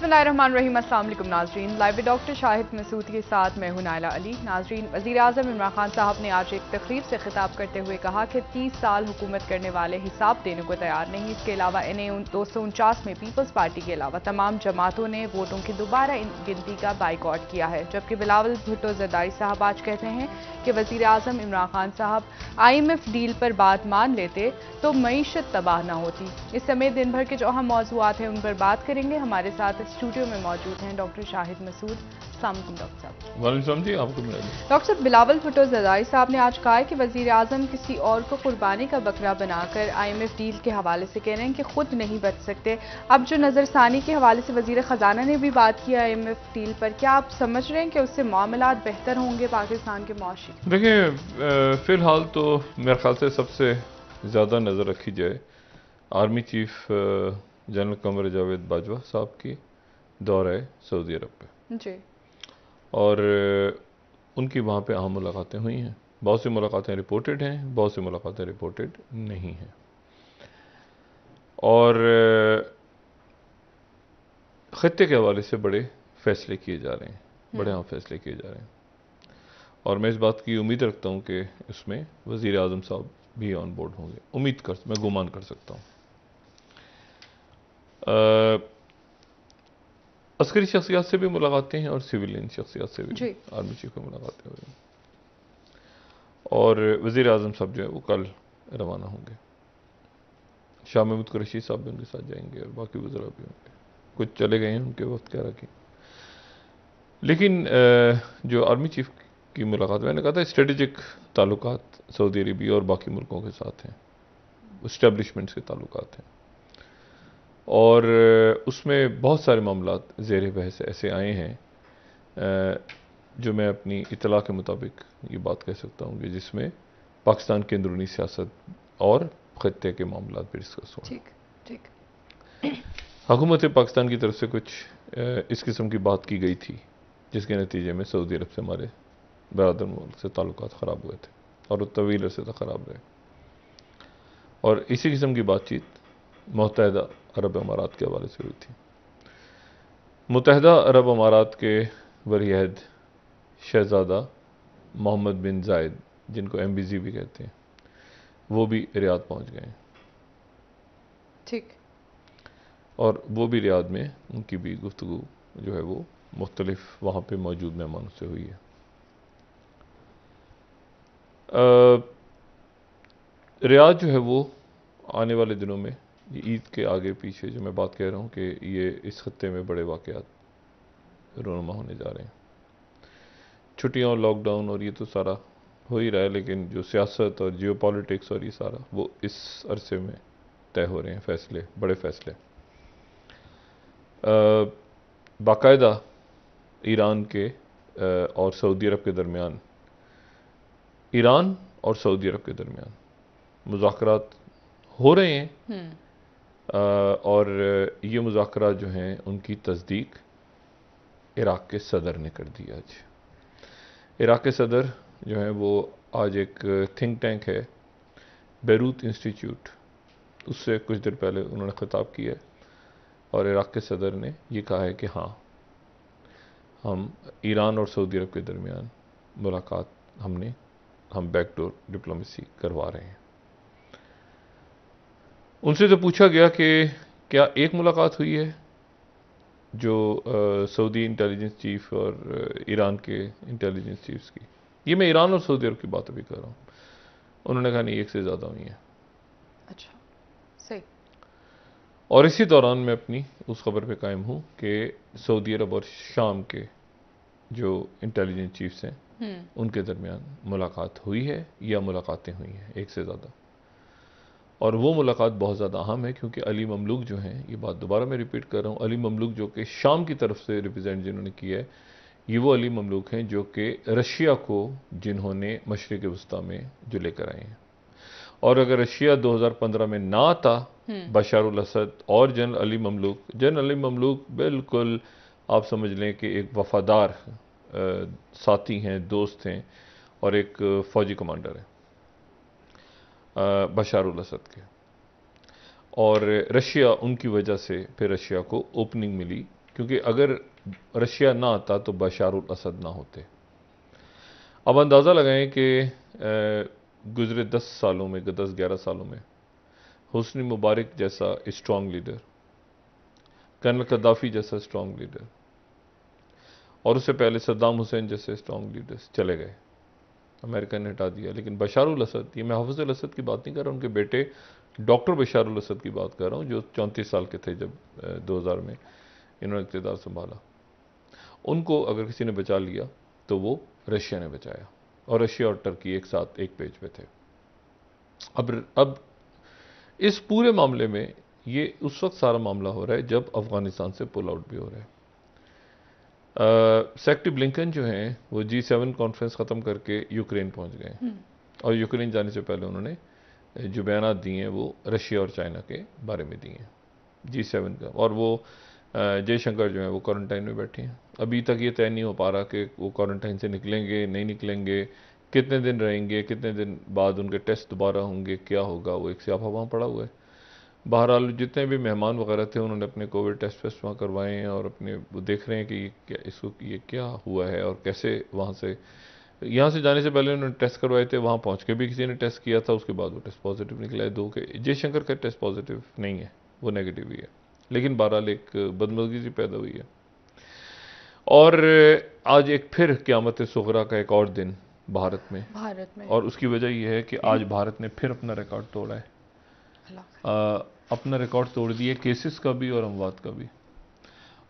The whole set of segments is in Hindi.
बिस्मिल्लाहिर्रहमानिर्रहीम। अस्सलाम वालेकुम नाजरीन, live with doctor Shahid Masood के साथ मैं हूं नाइला अली। नाजरीन, वज़ीर आज़म इमरान खान साहब ने आज एक तकरीब से खिताब करते हुए कहा कि 30 साल हुकूमत करने वाले हिसाब देने को तैयार नहीं। इसके अलावा NA 249 में पीपल्स पार्टी के अलावा तमाम जमातों ने वोटों की दोबारा गिनती का बाइकआउट किया है। जबकि बिलावल भुट्टो ज़रदारी साहब आज कहते हैं कि वज़ीर आज़म इमरान खान साहब IMF डील पर बात मान लेते तो मईशत तबाह न होती। इस समय दिन भर के जो अहम मौज़ूआत हैं उन पर बात करेंगे। हमारे साथ स्टूडियो में मौजूद हैं डॉक्टर शाहिद मसूद। अस्सलाम वालेकुम डॉक्टर साहब। वालेकुम जी, आपको डॉक्टर साहब, बिलावल भुट्टो ज़रदारी साहब ने आज कहा है कि वज़ीर आज़म किसी और को कुर्बानी का बकरा बनाकर IMF डील के हवाले से कह रहे हैं कि खुद नहीं बच सकते। अब जो नज़रसानी के हवाले से वज़ीर ख़जाना ने भी बात की IMF डील पर, क्या आप समझ रहे हैं कि उससे मामलात बेहतर होंगे पाकिस्तान के मुआशी? देखिए, फ़िलहाल तो मेरे ख्याल से सबसे ज़्यादा नज़र रखी जाए army chief general Qamar Javed Bajwa साहब की दौरा है सऊदी अरब पे जी। और उनकी वहाँ पे अहम मुलाकातें हुई हैं। बहुत सी मुलाकातें रिपोर्टेड हैं, बहुत सी मुलाकातें रिपोर्टेड नहीं हैं। और ख़त्ते के हवाले से बड़े फ़ैसले किए जा रहे हैं, बड़े अहम फ़ैसले किए जा रहे हैं। और मैं इस बात की उम्मीद रखता हूँ कि उसमें वज़ीर आज़म साहब भी ऑन बोर्ड होंगे। मैं गुमान कर सकता हूँ। अस्करी शख्सियात से भी मुलाकातें हैं और सिविलियन शख्सियात से भी आर्मी चीफ की मुलाकातें हुई। और वज़ीर आज़म साहब जो है वो कल रवाना होंगे। शाह महमूद कुरैशी साहब भी उनके साथ जाएंगे और बाकी वज़रा भी होंगे। कुछ चले गए हैं, उनके वक्त क्या रखें। लेकिन जो आर्मी चीफ की मुलाकात, मैंने कहा था स्ट्रेटेजिक ताल्लुकात सऊदी अरबिया और बाकी मुल्कों के साथ हैं, इस्टेब्लिशमेंट्स के ताल्लुकात हैं। और उसमें बहुत सारे मामलात ज़ेर बहस ऐसे आए हैं जो मैं अपनी इतला के मुताबिक ये बात कह सकता हूँ कि जिसमें पाकिस्तान की अंदरूनी सियासत और ख़त्ते के मामलात भी डिस्कस हुए। ठीक ठीक। हुकूमत पाकिस्तान की तरफ से कुछ इस किस्म की बात की गई थी जिसके नतीजे में सऊदी अरब से हमारे बरादर मुल्क से ताल्लुकात ख़राब हुए थे और तवील अरसे तक ख़राब रहे। और इसी किस्म की बातचीत मुत्तहिदा अरब अमारात के हवाले से हुई थी। मुत्तहिदा अरब अमारात के वलीअहद शहज़ादा मोहम्मद बिन जायद, जिनको MBZ भी कहते हैं, वो भी रियाद पहुंच गए। ठीक। और वो भी रियाद में उनकी भी गुफ्तगू जो है वो मुख्तलिफ वहाँ पे मौजूद मेहमानों से हुई है। रियाद जो है वो आने वाले दिनों में ईद के आगे पीछे जो मैं बात कह रहा हूँ कि ये इस खत्ते में बड़े वाक़यात रोनुमा होने जा रहे हैं। छुट्टियाँ और लॉकडाउन और ये तो सारा हो ही रहा है, लेकिन जो सियासत और जियो पॉलिटिक्स और ये सारा वो इस अरसे में तय हो रहे हैं फ़ैसले, बड़े फ़ैसले। बाकायदा ईरान के और सऊदी अरब के दरमियान, ईरान और सऊदी अरब के दरमियान मुज़ाकरात हो रहे हैं। और ये मुज़ाकरात जो हैं उनकी तस्दीक इराक़ के सदर ने कर दी। आज इराक़ के सदर जो हैं वो आज एक थिंक टैंक है बैरूत इंस्टीट्यूट, उससे कुछ देर पहले उन्होंने ख़िताब किया और इराक़ के सदर ने ये कहा है कि हाँ, हम ईरान और सऊदी अरब के दरमियान मुलाकात हम बैकडोर डिप्लोमेसी करवा रहे हैं। उनसे तो पूछा गया कि क्या एक मुलाकात हुई है जो सऊदी इंटेलिजेंस चीफ और ईरान के इंटेलिजेंस चीफ्स की। ये मैं ईरान और सऊदी अरब की बात अभी कर रहा हूँ। उन्होंने कहा नहीं, एक से ज़्यादा हुई हैं। अच्छा, सही। और इसी दौरान मैं अपनी उस खबर पे कायम हूँ कि सऊदी अरब और शाम के जो इंटेलिजेंस चीफ्स हैं उनके दरमियान मुलाकात हुई है या मुलाकातें हुई हैं एक से ज़्यादा। और वो मुलाकात बहुत ज़्यादा अहम है क्योंकि अली ममलूक जो हैं, ये बात दोबारा मैं रिपीट कर रहा हूँ, अली ममलूक जो कि शाम की तरफ से रिप्रेजेंट जिन्होंने किया है, ये वो अली ममलूक हैं जो कि रशिया को जिन्होंने मशरिक़ वस्ता में जो लेकर आए हैं। और अगर रशिया 2015 में ना आता, बशारुल असद और जनरल अली ममलूक बिल्कुल आप समझ लें कि एक वफादार साथी हैं, दोस्त हैं और एक फ़ौजी कमांडर हैं बशारुल असद के। और रशिया, उनकी वजह से फिर रशिया को ओपनिंग मिली क्योंकि अगर रशिया ना आता तो बशारुल असद ना होते। अब अंदाज़ा लगाएं कि गुज़रे 10 सालों में, 10-11 सालों में हुस्नी मुबारक जैसा स्ट्रॉन्ग लीडर, कर्नल कद्दाफी जैसा स्ट्रॉन्ग लीडर, और उससे पहले सद्दाम हुसैन जैसे स्ट्रॉन्ग लीडर्स चले गए, अमेरिका ने हटा दिया। लेकिन बशारुल असद, ये मैं हाफिज़ुल असद की बात नहीं कर रहा हूँ, उनके बेटे डॉक्टर बशारुल असद की बात कर रहा हूँ, जो 34 साल के थे जब 2000 में इन्होंने इक़्तिदार संभाला। उनको अगर किसी ने बचा लिया तो वो रशिया ने बचाया, और रशिया और टर्की एक साथ एक पेज पे थे। अब इस पूरे मामले में ये उस वक्त सारा मामला हो रहा है जब अफगानिस्तान से पुल आउट भी हो रहा है। सेक्रेटरी ब्लिंकन जो हैं वो G7 कॉन्फ्रेंस ख़त्म करके यूक्रेन पहुंच गए, और यूक्रेन जाने से पहले उन्होंने जो बयान दिए हैं वो रशिया और चाइना के बारे में दिए हैं, G7 का। और वो जयशंकर जो है वो क्वारंटाइन में बैठे हैं। अभी तक ये तय नहीं हो पा रहा कि वो क्वारंटाइन से निकलेंगे नहीं निकलेंगे, कितने दिन रहेंगे, कितने दिन बाद उनके टेस्ट दोबारा होंगे, क्या होगा, वो एक स्यापा वहाँ पड़ा हुआ है। बहरहाल जितने भी मेहमान वगैरह थे उन्होंने अपने कोविड टेस्ट वहाँ करवाए हैं, और अपने वो देख रहे हैं कि ये क्या हुआ है और कैसे वहाँ से, यहाँ से जाने से पहले उन्होंने टेस्ट करवाए थे, वहाँ पहुँच के भी किसी ने टेस्ट किया था, उसके बाद वो टेस्ट पॉजिटिव निकला है। 2 के जयशंकर का टेस्ट पॉजिटिव नहीं है, वो नेगेटिव ही है, लेकिन बहरहाल एक बदमज़गी सी पैदा हुई है। और आज एक फिर क़यामत सुग़रा का एक और दिन भारत में, और उसकी वजह यह है कि आज भारत ने फिर अपना रिकॉर्ड तोड़ा है। अपना रिकॉर्ड तोड़ दिए केसेस का भी और अमवात का भी।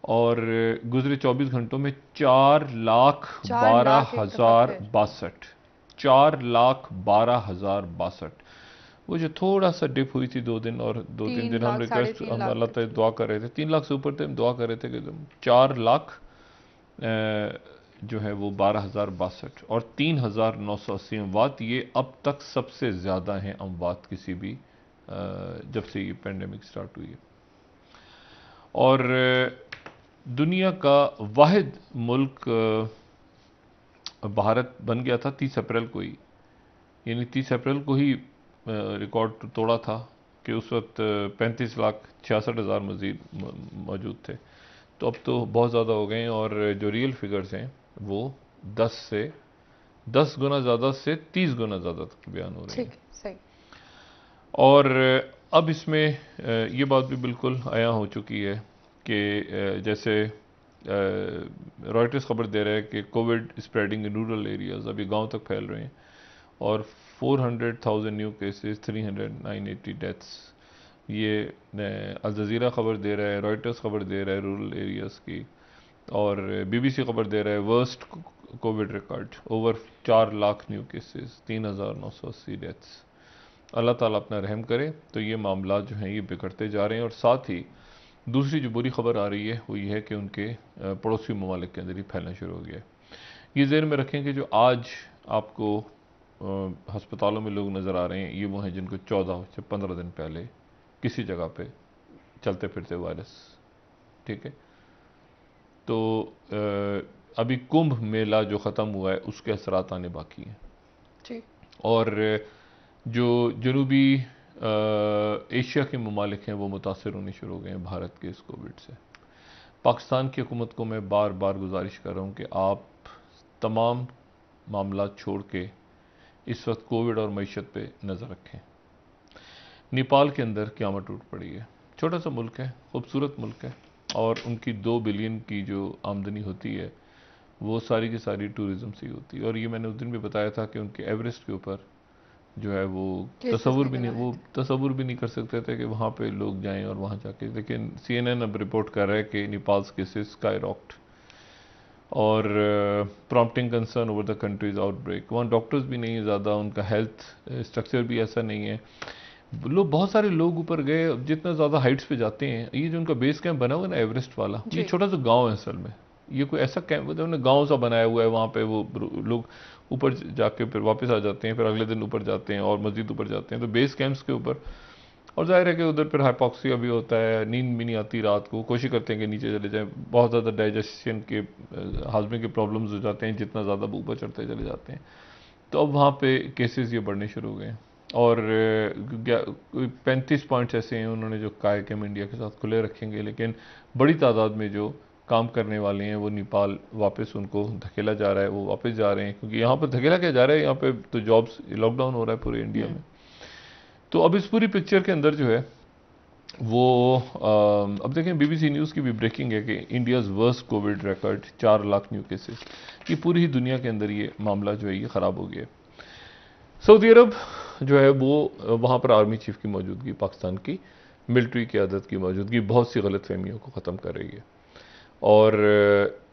और गुजरे 24 घंटों में 4,12,062, 4,12,062। वो जो थोड़ा सा डिप हुई थी 2 दिन, और 2-3 दिन हम रिक्वेस्ट, हम अल्लाह ताला दुआ कर रहे थे, 3 लाख से ऊपर थे, हम दुआ कर रहे थे कि 4 लाख जो है वो 12,062 और 3,980 अमवात। ये अब तक सबसे ज़्यादा हैं अमवात किसी भी जब से ये पेंडेमिक स्टार्ट हुई है। और दुनिया का वाहिद मुल्क भारत बन गया था 30 अप्रैल को ही, यानी 30 अप्रैल को ही रिकॉर्ड तोड़ा था कि उस वक्त 35,66,000 मजीद मौजूद थे। तो अब तो बहुत ज़्यादा हो गए हैं, और जो रियल फिगर्स हैं वो 10 गुना ज़्यादा से 30 गुना ज़्यादा तक बयान हो रहे हैं। सही। और अब इसमें ये बात भी बिल्कुल आया हो चुकी है कि जैसे रॉयटर्स खबर दे रहा है कि Covid spreading in rural areas, अभी गांव तक फैल रहे हैं, और 400,000 न्यू केसेस, 300,980 डेथ्स। ये अल जज़ीरा खबर दे रहा है, रॉयटर्स खबर दे रहा है रूरल एरियाज़ की, और BBC खबर दे रहा है worst covid record, over 4 lakh new cases, 3,980 deaths. अल्लाह ताला अपना रहम करे। तो ये मामला जो हैं ये बिगड़ते जा रहे हैं। और साथ ही दूसरी जो बुरी खबर आ रही है वो ये है कि उनके पड़ोसी ममालिक के अंदर ही फैलना शुरू हो गया है। ये ज़हन में रखें कि जो आज आपको हस्पतालों में लोग नज़र आ रहे हैं, ये वो हैं जिनको 14 से 15 दिन पहले किसी जगह पे चलते फिरते वायरस, ठीक है। तो अभी कुंभ मेला जो ख़त्म हुआ है उसके असरात आने बाकी हैं जी। और जो जनूबी एशिया के ममालिक हैं वो मुतासर होने शुरू हो गए हैं भारत के इस कोविड से। पाकिस्तान की हुकूमत को मैं बार बार गुजारिश कर रहा हूँ कि आप तमाम मामला छोड़ के इस वक्त कोविड और मईशत पे नज़र रखें। नेपाल के अंदर क़यामत टूट पड़ी है। छोटा सा मुल्क है, खूबसूरत मुल्क है, और उनकी 2 बिलियन की जो आमदनी होती है वो सारी की सारी टूरिज़म से ही होती है। और ये मैंने उस दिन भी बताया था कि उनके एवरेस्ट के ऊपर जो है वो तसव्वुर भी नहीं कर सकते थे कि वहाँ पे लोग जाएं और वहाँ जाके, लेकिन CNN अब रिपोर्ट कर रहा है कि नेपाल केसेस स्काईरॉकेट और prompting concern over the countries outbreak. वहाँ डॉक्टर्स भी नहीं है ज़्यादा, उनका हेल्थ स्ट्रक्चर भी ऐसा नहीं है। बहुत सारे लोग ऊपर गए, जितना ज़्यादा हाइट्स पे जाते हैं, ये जो उनका बेस कैंप बना हुआ है ना एवरेस्ट वाला, ये छोटा सा गाँव है असल में, ये कोई ऐसा कैंप उन्होंने गाँव सा बनाया हुआ है। वहाँ पे वो लोग ऊपर जाके फिर वापस आ जाते हैं, फिर अगले दिन ऊपर जाते हैं और मज़ीद ऊपर जाते हैं, तो बेस कैंप्स के ऊपर। और जाहिर है कि उधर फिर हाइपॉक्सिया भी होता है, नींद भी नहीं आती रात को, कोशिश करते हैं कि नीचे चले जाएं, बहुत ज़्यादा डाइजेशन के हाजमे के प्रॉब्लम्स हो जाते हैं जितना ज़्यादा ऊपर चढ़ते चले जाते हैं। तो अब वहाँ पे केसेस ये बढ़ने शुरू हो गए हैं, और 35 पॉइंट्स ऐसे हैं उन्होंने जो कायकम इंडिया के साथ खुले रखेंगे, लेकिन बड़ी तादाद में जो काम करने वाले हैं वो नेपाल वापस उनको धकेला जा रहा है, वो वापस जा रहे हैं, क्योंकि यहाँ पर धकेला क्या जा रहा है, यहाँ पे तो जॉब्स, लॉकडाउन हो रहा है पूरे इंडिया में। तो अब इस पूरी पिक्चर के अंदर जो है वो अब देखें बीबीसी न्यूज़ की भी ब्रेकिंग है कि India's worst covid record 4 lakh new cases. ये पूरी ही दुनिया के अंदर ये मामला जो है ये ख़राब हो गया। सऊदी अरब जो है वो वहाँ पर आर्मी चीफ की मौजूदगी, पाकिस्तान की मिलिट्री क़यादत की मौजूदगी बहुत सी गलत फहमियों को ख़त्म कर रही है। और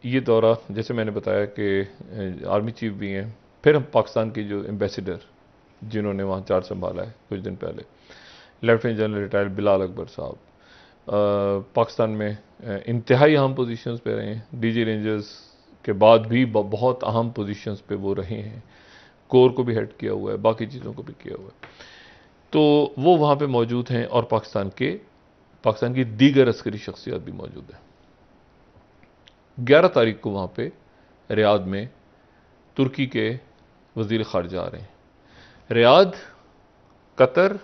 ये दौरा, जैसे मैंने बताया कि आर्मी चीफ भी हैं, फिर हम पाकिस्तान के जो एम्बेसडर जिन्होंने वहाँ चार्ज संभाला है कुछ दिन पहले, lieutenant general retired Bilal Akbar साहब, पाकिस्तान में इंतहाई अहम पोजीशंस पे रहे हैं। डीजी रेंजर्स के बाद भी बहुत अहम पोजीशंस पे वो रहे हैं, कोर को भी हेड किया हुआ है, बाकी चीज़ों को भी किया हुआ है। तो वो वहाँ पे मौजूद हैं और पाकिस्तान की दीगर अस्करी शख्सियत भी मौजूद है। 11 तारीख को वहाँ पे रियाद में तुर्की के वज़ीर ख़ारिजा आ रहे हैं। Riyadh Qatar,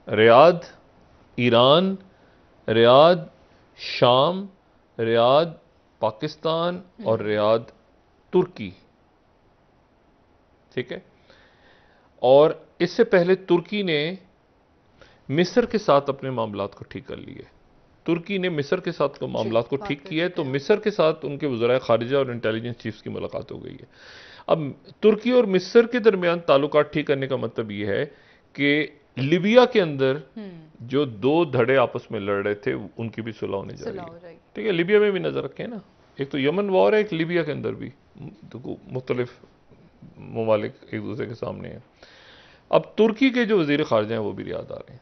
Riyadh Iran, Riyadh शाम, रियाद पाकिस्तान और रियाद तुर्की, ठीक है। और इससे पहले तुर्की ने मिस्र के साथ अपने मामलात को ठीक कर लिए। तुर्की ने मिस्र के साथ मामलात को ठीक किया है, तो मिस्र के साथ उनके वज़राए ख़ारिजा और इंटेलिजेंस चीफ्स की मुलाकात हो गई है। अब तुर्की और मिस्र के दरमियान ताल्लुकात ठीक करने का मतलब यह है कि लिबिया के अंदर जो 2 धड़े आपस में लड़ रहे थे उनकी भी सुलह होने जा रही है, ठीक है। लिबिया में भी नजर रखें ना, एक तो यमन वॉर है, एक लिबिया के अंदर भी, तो मुख्तलिफ ममालिक एक दूसरे के सामने हैं। अब तुर्की के जो वज़ीर ख़ारिजा हैं वो भी रियाद आ रहे हैं,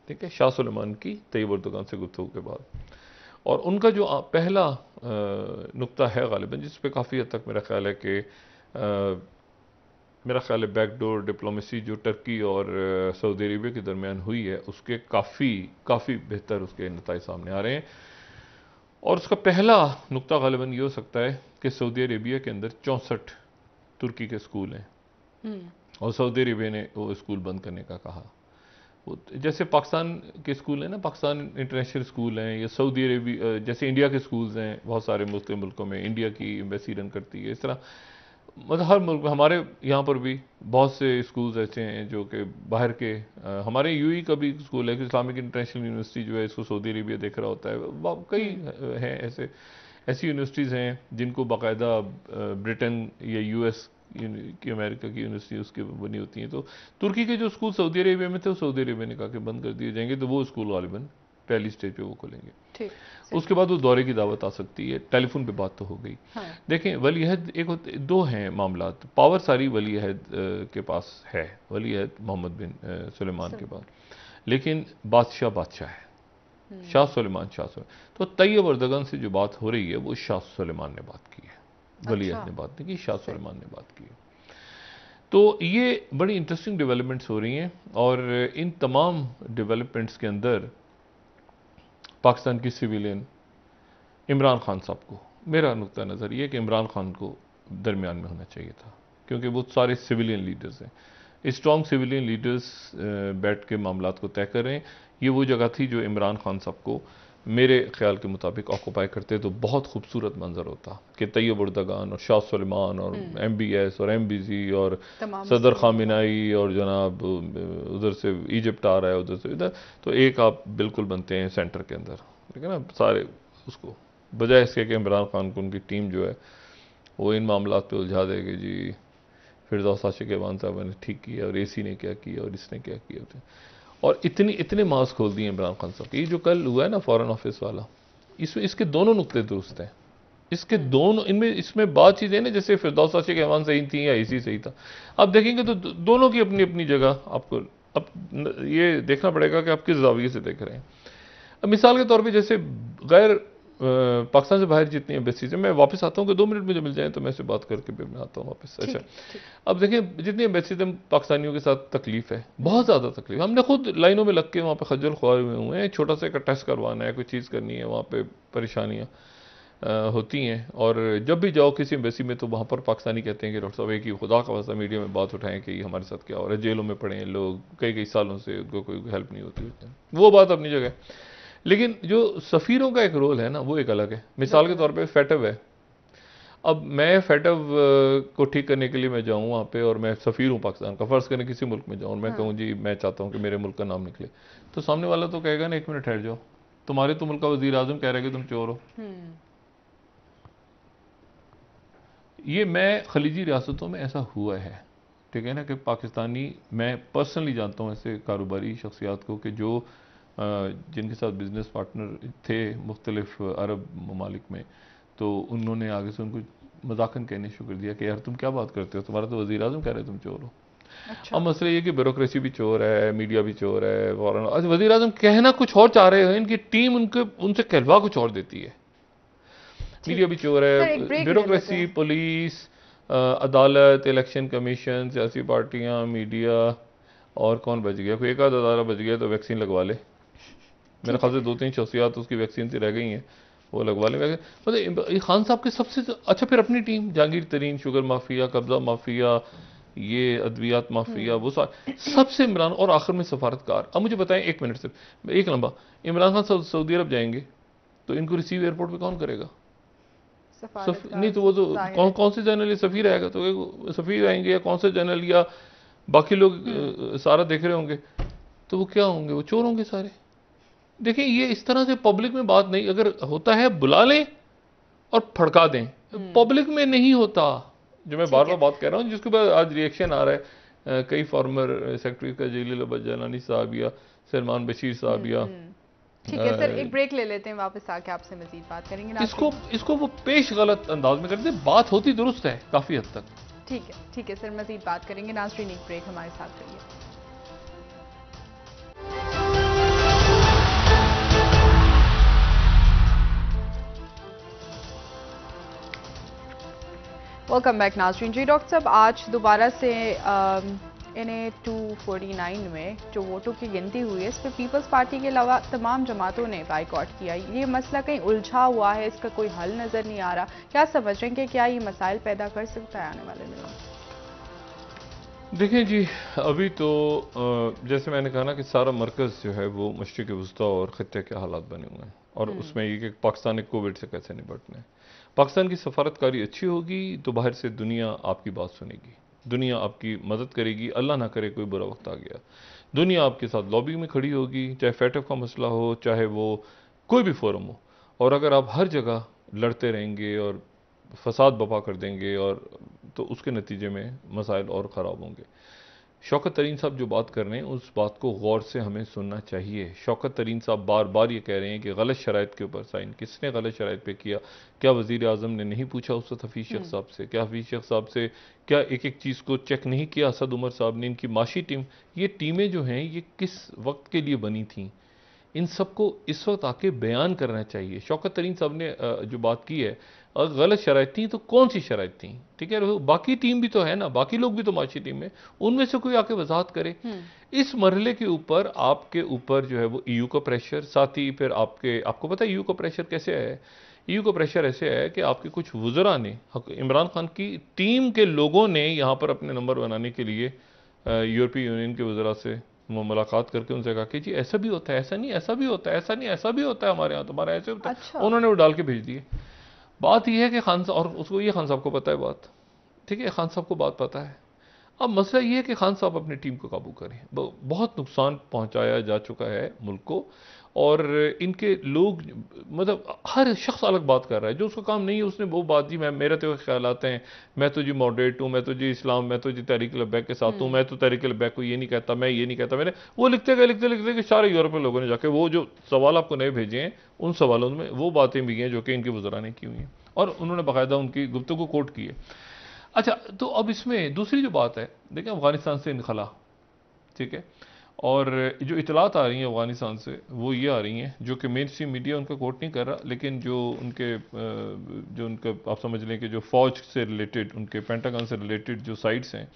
ठीक है, शाह सुलेमान की तैयब अर्दोग़ान से गुफ्तगू के बाद। और उनका जो पहला नुक्ता है गालिबन, जिस पे काफ़ी हद तक मेरा ख्याल है कि बैकडोर डिप्लोमेसी जो टर्की और सऊदी अरेबिया के दरमियान हुई है उसके काफ़ी बेहतर उसके नतीजे सामने आ रहे हैं। और उसका पहला नुक्ता गालिबन ये हो सकता है कि सऊदी अरेबिया के अंदर 64 तुर्की के स्कूल हैं और सऊदी अरेबिया ने वो स्कूल बंद करने का कहा। जैसे पाकिस्तान के स्कूल हैं ना, पाकिस्तान इंटरनेशनल स्कूल हैं, या सऊदी अरेबिया जैसे इंडिया के स्कूल्स हैं, बहुत सारे मुस्लिम मुल्कों में इंडिया की एम्बेसी रन करती है। इस तरह मतलब हर मुल्क में, हमारे यहाँ पर भी बहुत से स्कूल्स ऐसे हैं जो कि बाहर के, हमारे यूएई का भी स्कूल है कि इस्लामिक इंटरनेशनल यूनिवर्सिटी जो है इसको सऊदी अरेबिया देख रहा होता है। कई हैं ऐसी यूनिवर्सिटीज़ हैं जिनको बाकायदा ब्रिटेन या यूएस कि अमेरिका की यूनिवर्सिटी उसकी बनी होती हैं। तो तुर्की के जो स्कूल सऊदी अरेबिया में थे वो सऊदी अरेबिया ने कहा कि बंद कर दिए जाएंगे, तो वो स्कूल गालिबन पहली स्टेज पे वो खोलेंगे। उसके बाद वो दौरे की दावत आ सकती है। टेलीफोन पे बात तो हो गई। हाँ। देखें वली अहद दो हैं मामलात, पावर सारी वली अहद के पास है, वली अहद मोहम्मद बिन सुलेमान के पास, लेकिन बादशाह है, शाह सुलेमान। तो तैयब अर्दोग़ान से जो बात हो रही है वो शाह सुलेमान ने बात की है, वली अहद ने बात नहीं की, शाह सुलेमान ने बात की है। तो ये बड़ी इंटरेस्टिंग डेवलपमेंट्स हो रही हैं और इन तमाम डेवलपमेंट्स के अंदर पाकिस्तान की सिविलियन इमरान खान साहब को, मेरा नुक्ता नज़र ये कि इमरान खान को दरमियान में होना चाहिए था, क्योंकि वो सारे सिविलियन लीडर्स हैं, स्ट्रॉन्ग सिविलियन लीडर्स बैठ के मामलात को तय कर रहे हैं। ये वो जगह थी जो इमरान खान साहब को मेरे ख्याल के मुताबिक ऑक्यूपाई करते तो बहुत खूबसूरत मंजर होता कि तैयब अर्दोग़ान और शाह सुलेमान और MBS और MBZ और सदर खामिनाई और जनाब उधर से इजिप्ट आ रहा है, उधर से इधर, तो एक आप बिल्कुल बनते हैं सेंटर के अंदर, ठीक है ना। सारे उसको बजाय इसके कि इमरान खान को उनकी टीम जो है वो इन मामलात पे उलझा देगी, जी फिरदौस आशिक़ साहब ने ठीक किया और AC ने क्या किया और इसने क्या किया, और इतने मास्क खोल दिए इमरान खान साहब। ये जो कल हुआ है ना फॉरेन ऑफिस वाला, इसके दोनों नुक्ते दुरुस्त हैं, इसके दोनों इसमें बात चीज़ें ना, जैसे फिरदौस आशिक़ सही थी या AC सही था, आप देखेंगे तो दोनों की अपनी अपनी जगह आपको अब ये देखना पड़ेगा कि आप किस ज़ाविये से देख रहे हैं। अब मिसाल के तौर पर जैसे गैर पाकिस्तान से बाहर जितनी एम्बेसीज हैं, मैं वापस आता हूँ कि 2 मिनट मुझे मिल जाए तो मैं इससे बात करके फिर मैं आता हूँ वापस। अच्छा, अब देखिए जितनी एम्बेसीज हैं पाकिस्तानियों के साथ तकलीफ है, बहुत ज़्यादा तकलीफ। हमने खुद लाइनों में लग के वहाँ पे खज्जल ख्वार हुए हैं, छोटा सा एक टेस्ट करवाना है, कोई चीज़ करनी है, वहाँ पे परेशानियाँ होती हैं। और जब भी जाओ किसी एम्बेसी में तो वहाँ पर पाकिस्तानी कहते हैं कि डॉक्टर साहब एक ही खुदा का वास्ता मीडिया में बात उठाएं कि हमारे साथ क्या हो रहा है, जेलों में पड़े हैं लोग, कई सालों से उनको कोई हेल्प नहीं होती। वो बात अपनी जगह, लेकिन जो सफ़ीरों का एक रोल है ना, वो एक अलग है। मिसाल के तौर पे फेटव है, अब मैं फेटव को ठीक करने के लिए मैं जाऊँ वहाँ पे और मैं सफ़ीर हूँ पाकिस्तान का, फ़र्ज़ करें किसी मुल्क में जाऊँ और मैं कहूँ जी मैं चाहता हूँ कि मेरे मुल्क का नाम निकले, तो सामने वाला तो कहेगा ना, एक मिनट ठहर जाओ, तुम्हारे तो मुल्क का वज़ीर आज़म कह रहा है कि तुम चोर हो। ये मैं खलीजी रियासतों में ऐसा हुआ है, ठीक है ना, कि पाकिस्तानी, मैं पर्सनली जानता हूँ ऐसे कारोबारी शख्सियात को कि जो जिनके साथ बिजनेस पार्टनर थे मुख्तलिफ अरब ममालिक में, तो उन्होंने आगे से उनको मजाकन कहने शुरू कर दिया कि यार तुम क्या बात करते हो, तुम्हारा तो वज़ीर आज़म कह रहे हो तुम चोर हो। अच्छा। अब मसला ये कि ब्यूरोक्रेसी भी चोर है, मीडिया भी चोर है, फॉरन, आज वज़ीर आज़म कहना कुछ और चाह रहे हैं, इनकी टीम उनके उनसे कहलवा कुछ और देती है। मीडिया भी चोर सर एक है, ब्रेक ले लेते ब्यूरोक्रेसी, हैं। पुलिस, अदालत, इलेक्शन कमीशन, सियासी पार्टियां, मीडिया, और कौन बच गया? कोई एक आध अदारा बच गया तो वैक्सीन लगवा ले। मेरे ठीक ख्याल है। से 2-3 शख्सियात उसकी वैक्सीन से रह गई हैं, वो लगवा लें। मतलब ये खान साहब के सबसे अच्छा, फिर अपनी टीम, जहांगीर तरीन, शुगर माफिया, कब्जा माफिया, ये अद्वियात माफिया, वो सबसे इमरान, और आखिर में सफारतकार। अब मुझे बताएं, एक मिनट सिर्फ, एक लंबा, इमरान खान सऊदी अरब जाएंगे तो इनको रिसीव एयरपोर्ट पे कौन करेगा? नहीं सफारतकार तो वो तो जाहिर कौन है। कौन से जनरल, ये सफ़ीर आएगा तो सफ़ीर आएंगे, या कौन से जनरल, या बाकी लोग सारा देख रहे होंगे, तो वो क्या होंगे? वो चोर होंगे सारे। देखिए ये इस तरह से पब्लिक में बात नहीं, अगर होता है बुला लें और फड़का दें, पब्लिक में नहीं होता। जो मैं बार ठीक बार है। बात कर रहा हूँ, जिसके बाद आज रिएक्शन आ रहा है, कई फॉर्मर सेक्रेटरी का, जलील अब्बास जलानी साहब या सलमान बशीर साहब या ठीक है सर, एक ब्रेक ले लेते हैं, वापस आके आपसे मजीद बात करेंगे इसको नाज़रीन। इसको वो पेश गलत अंदाज में करते, बात होती दुरुस्त है काफी हद तक। ठीक है सर, मजीद बात करेंगे नाज़रीन, एक ब्रेक, हमारे साथ रहिए। वेलकम बैक नाज़रीन। जी डॉक्टर साहब, आज दोबारा से इन्हें 249 में जो वोटों की गिनती हुई है, इस पर पीपल्स पार्टी के अलावा तमाम जमातों ने बाइकआउट किया। ये मसला कहीं उलझा हुआ है, इसका कोई हल नज़र नहीं आ रहा। क्या समझ रहे हैं कि क्या ये मसाइल पैदा कर सकता है आने वाले दिनों में? देखिए जी, अभी तो जैसे मैंने कहा ना कि सारा मरकज़ जो है वो मशरिक़ वस्ता और ख़त्े के हालात बने हुए हैं, और उसमें ये कि पाकिस्तान ने कोविड से कैसे निपटना है। पाकिस्तान की सफारतकारी अच्छी होगी तो बाहर से दुनिया आपकी बात सुनेगी, दुनिया आपकी मदद करेगी। अल्लाह ना करे कोई बुरा वक्त आ गया, दुनिया आपके साथ लॉबी में खड़ी होगी, चाहे फैटफ का मसला हो, चाहे वो कोई भी फोरम हो। और अगर आप हर जगह लड़ते रहेंगे और फसाद बपा कर देंगे, और तो उसके नतीजे में मसाइल और ख़राब होंगे। शौकत तरीन साहब जो बात कर रहे हैं, उस बात को गौर से हमें सुनना चाहिए। शौकत तरीन साहब बार बार ये कह रहे हैं कि गलत शराइत के ऊपर साइन, किसने गलत शराइत पे किया? क्या वज़ीर आज़म ने नहीं पूछा उस वक्त हफीज़ शेख साहब से? क्या हफीज़ शेख साहब से क्या एक एक चीज़ को चेक नहीं किया असद उमर साहब ने? इनकी माशी टीम, ये टीमें जो हैं ये किस वक्त के लिए बनी थी? इन सबको इस वक्त आके बयान करना चाहिए। शौकत तरीन साहब ने जो बात की है, अगर गलत शराइत थी तो कौन सी शराइत थी? ठीक है, बाकी टीम भी तो है ना, बाकी लोग भी तो माशी टीम में, उनमें से कोई आके वजाहत करे। इस मरहले के ऊपर आपके ऊपर जो है वो ईयू का प्रेशर, साथ ही फिर आपको पता है ईयू का प्रेशर कैसे है? ईयू का प्रेशर ऐसे है कि आपके कुछ वज़रा ने, इमरान खान की टीम के लोगों ने यहाँ पर अपने नंबर बनाने के लिए यूरोपीय यूनियन के वज़रा से मुलाकात करके उनसे कहा कि जी ऐसा भी होता है, ऐसा नहीं ऐसा भी होता है, ऐसा नहीं ऐसा भी होता है हमारे यहाँ, तुम्हारा ऐसे होता है। अच्छा। उन्होंने वो डाल के भेज दिए। बात यह है कि खान साहब, और उसको ये खान साहब को पता है बात, ठीक है, खान साहब को बात पता है। अब मसला ये है कि खान साहब अपनी टीम को काबू करें। बहुत नुकसान पहुंचाया जा चुका है मुल्क को, और इनके लोग, मतलब हर शख्स अलग बात कर रहा है। जो उसका काम नहीं है उसने वो बात दी, मैं मेरे तो ख्याल आते हैं, मैं तो जी मॉडरेट हूँ, मैं तो जी इस्लाम, मैं तो जी तहरीक लब्बैक के साथ हूँ, मैं तो तहरीक लब्बैक को ये नहीं कहता, मैं ये नहीं कहता। मैंने वो लिखते गए लिखते लिखते कि सारे यूरोपीय लोगों ने जाके वो जो सवाल आपको नए भेजे हैं, उन सवालों में वो बातें भी हैं जो कि इनके वज़रा ने की हुई हैं, और उन्होंने बाकायदा उनकी गुफ्तगू कोट की है। अच्छा, तो अब इसमें दूसरी जो बात है, देखिए अफगानिस्तान से इनखला, ठीक है, और जो इतलात आ रही हैं अफगानिस्तान से वो ये आ रही हैं, जो कि मेन स्ट्रीम मीडिया उनका कोट नहीं कर रहा, लेकिन जो उनका आप समझ लें कि जो फौज से रिलेटेड, उनके पेंटागन से रिलेटेड जो साइट्स हैं,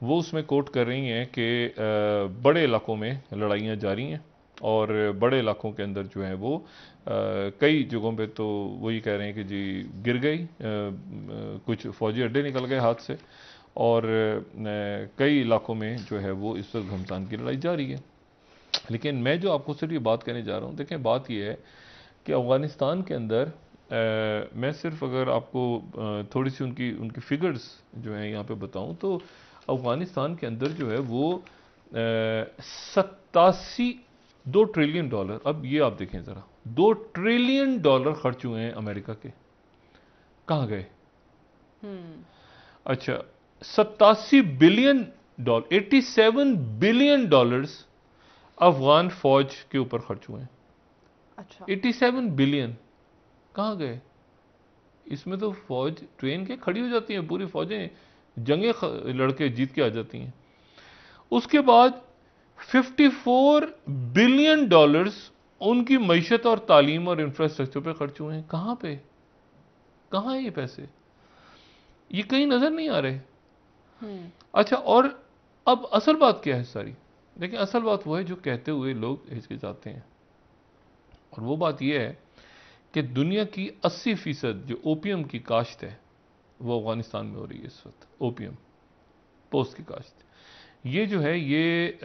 वो उसमें कोट कर रही हैं कि बड़े इलाकों में लड़ाइयाँ जारी हैं, और बड़े इलाकों के अंदर जो है वो कई जगहों पे तो वो ये कह रहे हैं कि जी गिर गई, कुछ फौजी अड्डे निकल गए हाथ से, और कई इलाकों में जो है वो इस वक्त घमसान की लड़ाई जारी है। लेकिन मैं जो आपको सिर्फ ये बात कहने जा रहा हूँ, देखें बात ये है कि अफ़गानिस्तान के अंदर मैं सिर्फ अगर आपको थोड़ी सी उनकी उनकी फिगर्स जो हैं यहाँ पे बताऊँ, तो अफ़गानिस्तान के अंदर जो है वो 2 ट्रिलियन डॉलर, अब ये आप देखें ज़रा, 2 ट्रिलियन डॉलर खर्च हुए हैं अमेरिका के, कहाँ गए? अच्छा, 87 billion dollar, 87 billion dollars Afghan फौज के ऊपर खर्च हुए हैं। अच्छा, 87 बिलियन कहाँ गए? इसमें तो फौज ट्रेन के खड़ी हो जाती हैं, पूरी फौजें जंगें लड़के जीत के आ जाती हैं। उसके बाद 54 बिलियन डॉलर्स उनकी मईशत और तालीम और इंफ्रास्ट्रक्चर पे खर्च हुए हैं। कहाँ पे? कहाँ है ये पैसे? ये कहीं नजर नहीं आ रहे। अच्छा, और अब असल बात क्या है सारी? देखिए, असल बात वो है जो कहते हुए लोग हिचकिचाते हैं, और वो बात ये है कि दुनिया की 80% जो ओपियम की काश्त है वो अफगानिस्तान में हो रही है इस वक्त। ओपियम पोस्ट की काश्त, ये जो है ये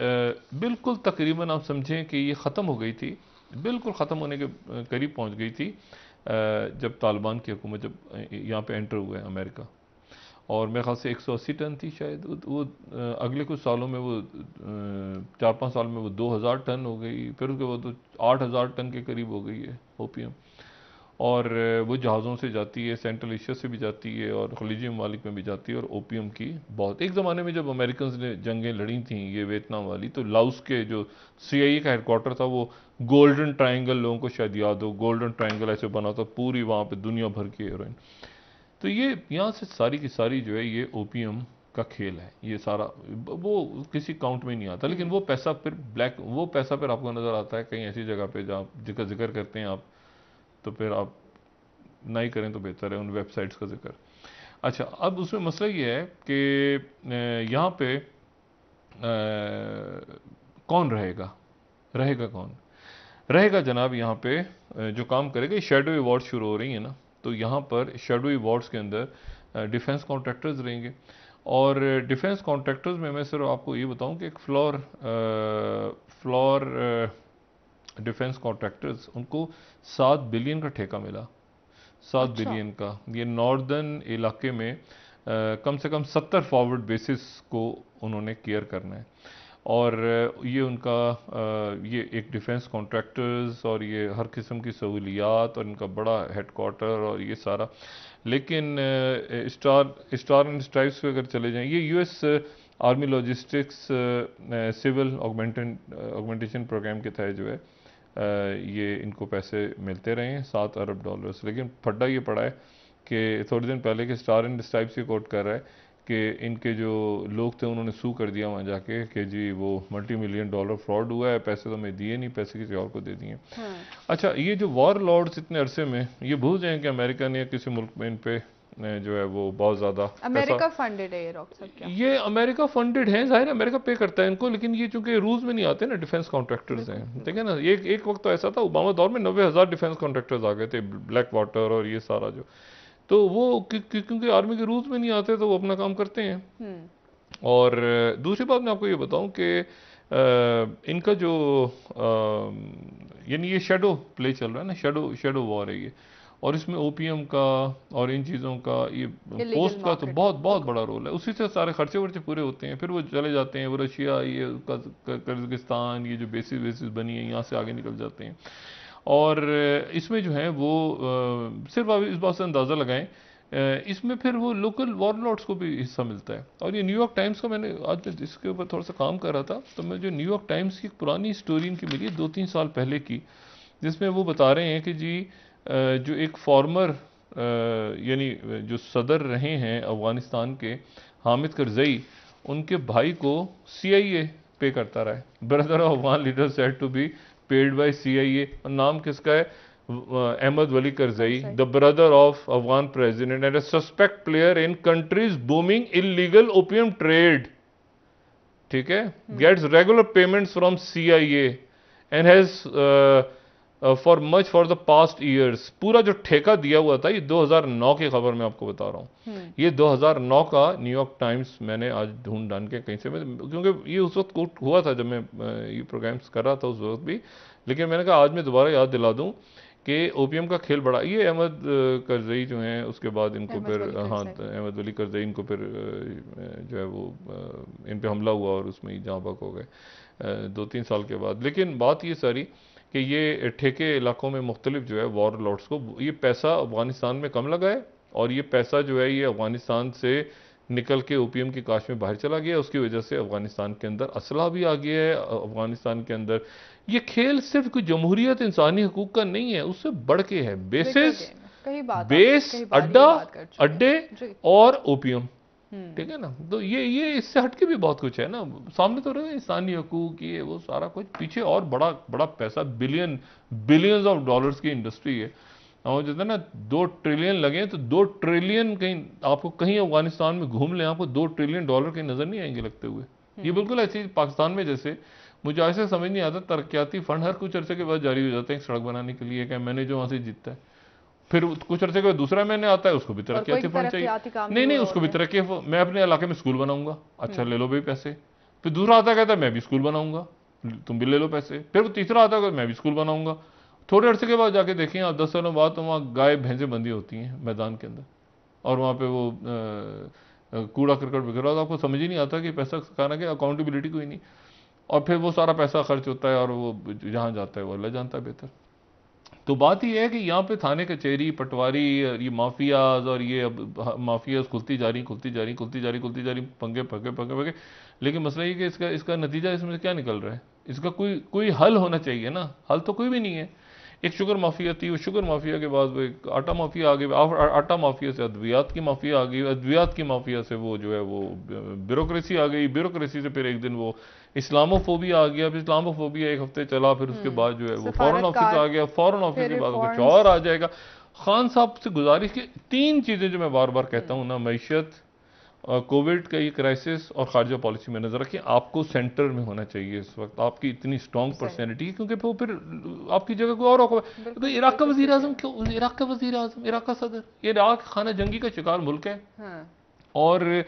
बिल्कुल तकरीबन आप समझें कि ये ख़त्म हो गई थी, बिल्कुल ख़त्म होने के करीब पहुंच गई थी जब तालिबान की हुकूमत जब यहाँ पे एंटर हुए अमेरिका, और मेरे ख्याल से 180 टन थी शायद। वो अगले कुछ सालों में वो 4-5 साल में वो 2000 टन हो गई, फिर उसके बाद तो 8000 टन के करीब हो गई है ओपियम। और वो जहाज़ों से जाती है, सेंट्रल एशिया से भी जाती है और खलीजी ममालिक में भी जाती है। और ओपियम की बहुत, एक ज़माने में जब अमेरिकन ने जंगें लड़ी थी ये वियतनाम वाली, तो लाओस के जो CIA का हेडक्वार्टर था वो गोल्डन ट्रायंगल, लोगों को शायद याद हो, गोल्डन ट्रायंगल ऐसे बना था, पूरी वहाँ पे दुनिया भर की हेरोइन। तो ये यहाँ से सारी की सारी जो है ये ओपियम का खेल है, ये सारा वो किसी काउंट में नहीं आता। लेकिन वो पैसा फिर ब्लैक, वो पैसा फिर आपको नज़र आता है कहीं ऐसी जगह पे जहाँ जिसका जिक्र करते हैं आप, तो फिर आप नहीं करें तो बेहतर है उन वेबसाइट्स का जिक्र। अच्छा, अब उसमें मसला ये है कि यहाँ पे कौन रहेगा? रहेगा कौन? रहेगा जनाब यहाँ पे जो काम करेगा, शेडो वार्ड शुरू हो रही है ना, तो यहाँ पर शेडो वार्ड्स के अंदर डिफेंस कॉन्ट्रैक्टर्स रहेंगे। और डिफेंस कॉन्ट्रैक्टर्स में मैं सिर्फ आपको ये बताऊं कि एक फ्लोर डिफेंस कॉन्ट्रैक्टर्स, उनको 7 बिलियन का ठेका मिला। 7 अच्छा। बिलियन का। ये नॉर्दर्न इलाके में कम से कम 70 फॉरवर्ड बेसिस को उन्होंने केयर करना है। और ये उनका ये एक डिफेंस कॉन्ट्रैक्टर्स और ये हर किस्म की सहूलियात और इनका बड़ा हेडक्वार्टर और ये सारा। लेकिन स्टार एंड स्ट्राइप्स पे अगर चले जाएं, ये US army logistics civil augmentation program के तहत जो है ये इनको पैसे मिलते रहे हैं, 7 अरब डॉलर्स। लेकिन फड्डा ये पड़ा है कि थोड़े दिन पहले के स्टार एंड स्ट्राइप्स ये कोट कर रहा है कि इनके जो लोग थे उन्होंने सू कर दिया वहाँ जाके कि जी वो $multi-million फ्रॉड हुआ है, पैसे तो हमें दिए नहीं, पैसे किसी और को दे दिए। अच्छा, ये जो वॉर लॉर्ड्स इतने अरसे में ये भूल जाएं कि अमेरिका ने किसी मुल्क में इन पे जो है वो बहुत ज्यादा अमेरिका फंडेड है ये डॉक्टर साहब? क्या ये अमेरिका फंडेड है? जाहिर है अमेरिका पे करता है इनको, लेकिन ये चूंकि रूल्स में नहीं आते ना, डिफेंस कॉन्ट्रैक्टर्स हैं। ठीक है ना, एक वक्त तो ऐसा था ओबामा दौर में 90,000 डिफेंस कॉन्ट्रैक्टर्स आ गए थे, ब्लैक वाटर और ये सारा जो, तो वो क्योंकि आर्मी के रूल्स में नहीं आते तो वो अपना काम करते हैं। और दूसरी बात मैं आपको ये बताऊं कि इनका जो यानी ये शेडो प्ले चल रहा है ना, शेडो वॉर है ये, और इसमें ओपियम का और इन चीज़ों का, ये पोस्ट का तो बहुत बहुत बड़ा रोल है। उसी से सारे खर्चे वर्चे पूरे होते हैं, फिर वो चले जाते हैं, वो रशिया, ये कजाकिस्तान, ये जो बेसिस बनी है यहाँ से आगे निकल जाते हैं। और इसमें जो है वो सिर्फ आप इस बात से अंदाज़ा लगाएं, इसमें फिर वो लोकल वॉरलॉर्ड्स को भी हिस्सा मिलता है। और ये न्यूयॉर्क टाइम्स का, मैंने आज इसके ऊपर थोड़ा सा काम कर रहा था, तो मैं जो न्यूयॉर्क टाइम्स की पुरानी स्टोरी इनकी मिली 2-3 साल पहले की, जिसमें वो बता रहे हैं कि जी जो एक फॉर्मर यानी जो सदर रहे हैं अफगानिस्तान के, हामिद करजई, उनके भाई को CIA पे करता रहा है। Brother of Afghan leader said to be paid by CIA। नाम किसका है? Ahmed Wali Karzai, the brother of Afghan president and a suspect player in country's booming illegal opium trade. ठीक है, gets regular payments from CIA and has for much for the past years. पूरा जो ठेका दिया हुआ था, ये 2009 की खबर मैं आपको बता रहा हूँ, ये 2009 का न्यूयॉर्क टाइम्स मैंने आज ढूंढ ढांड के कहीं से, क्योंकि ये उस वक्त कोट हुआ था जब मैं ये प्रोग्राम्स कर रहा था उस वक्त भी, लेकिन मैंने कहा आज मैं दोबारा याद दिला दूं कि ओपीएम का खेल बड़ा, ये अहमद करजई जो हैं उसके बाद इनको फिर, हाँ अहमद वली करजई, इनको फिर जो है वो इन पे हमला हुआ और उसमें ही जहाँ बक हो गए 2-3 साल के बाद। लेकिन बात ये सारी कि ये ठेके इलाकों में मुख्तलिफ जो है वॉर लॉर्ड्स को ये पैसा अफगानिस्तान में कम लगा है, और ये पैसा जो है ये अफगानिस्तान से निकल के ओपीएम की काश में बाहर चला गया। उसकी वजह से अफगानिस्तान के अंदर असला भी आ गया है। अफगानिस्तान के अंदर ये खेल सिर्फ कोई जमहूरियत इंसानी हकूक का नहीं है, उससे बढ़ के है। बेसिस, बेस, अड्डा, अड्डे और ओपीएम, ठीक है ना। तो ये इससे हटके भी बहुत कुछ है ना, सामने तो रहे इंसानी हकूक, ये वो सारा कुछ, पीछे और बड़ा बड़ा पैसा, बिलियंस ऑफ डॉलर्स की इंडस्ट्री है। और जो है ना 2 ट्रिलियन लगे तो 2 ट्रिलियन कहीं आपको कहीं अफगानिस्तान में घूम लें, आपको 2 ट्रिलियन डॉलर कहीं नजर नहीं आएंगे लगते हुए। ये बिल्कुल ऐसे ही पाकिस्तान में जैसे, मुझे ऐसे समझ नहीं आता, तरक्याती फंड हर कुछ अरसे के बाद जारी हो जाते हैं सड़क बनाने के लिए, क्या मैंने जो वहां से जीतता है, फिर कुछ अर्से के बाद दूसरा महीने आता है, उसको भी तरक्याती फंड चाहिए। नहीं, उसको भी तरक्की, मैं अपने इलाके में स्कूल बनाऊंगा, अच्छा ले लो भाई पैसे। फिर दूसरा आता कहता है मैं भी स्कूल बनाऊंगा, तुम भी ले लो पैसे। फिर वो तीसरा आता है मैं भी स्कूल बनाऊंगा। थोड़े अर्से के बाद जाके देखें आप 10 सालों बाद तो वहाँ गाय भैंसें बंधी होती हैं मैदान के अंदर, और वहाँ पे वो कूड़ा करकट बिखरा, तो आपको समझ ही नहीं आता कि पैसा खाना के, अकाउंटेबिलिटी कोई नहीं। और फिर वो सारा पैसा खर्च होता है और वो जहाँ जाता है वो अल्लाह जानता है बेहतर। तो बात ये है कि यहाँ पे थाने कचहरी, पटवारी और ये माफियाज, और ये अब माफियाज खुलती जा रही, पंगे पंगे पंगे पंगे। लेकिन मसला ये कि इसका नतीजा इसमें क्या निकल रहा है, इसका कोई हल होना चाहिए ना। हल तो कोई भी नहीं है। एक शुगर माफिया थी, उस शुगर माफिया के बाद वो एक आटा माफिया आ गई, आटा माफिया से अद्वियात की माफिया आ गई, अद्वियात की माफिया से वो जो है वो ब्यूरोक्रेसी आ गई, ब्यूरोक्रेसी से फिर एक दिन वो इस्लामोफोबिया आ गया, फिर इस्लामोफोबिया एक हफ्ते चला, फिर उसके बाद जो है वो फॉरेन ऑफिस आ गया, फॉरेन ऑफिस के बाद कुछ और आ जाएगा। खान साहब से गुजारिश की 3 चीजें जो मैं बार बार कहता हूं ना, मैशत, कोविड का ये क्राइसिस और खारजा पॉलिसी में नजर रखिए। आपको सेंटर में होना चाहिए इस वक्त, आपकी इतनी स्ट्रॉन्ग पर्सनैलिटी है, क्योंकि वो फिर आपकी जगह कोई और होगा। तो इराक का वजीर आजम क्यों, इराक का वजीर आजम, इराक का सदर, ये इराक खाना जंगी का शिकार मुल्क है, और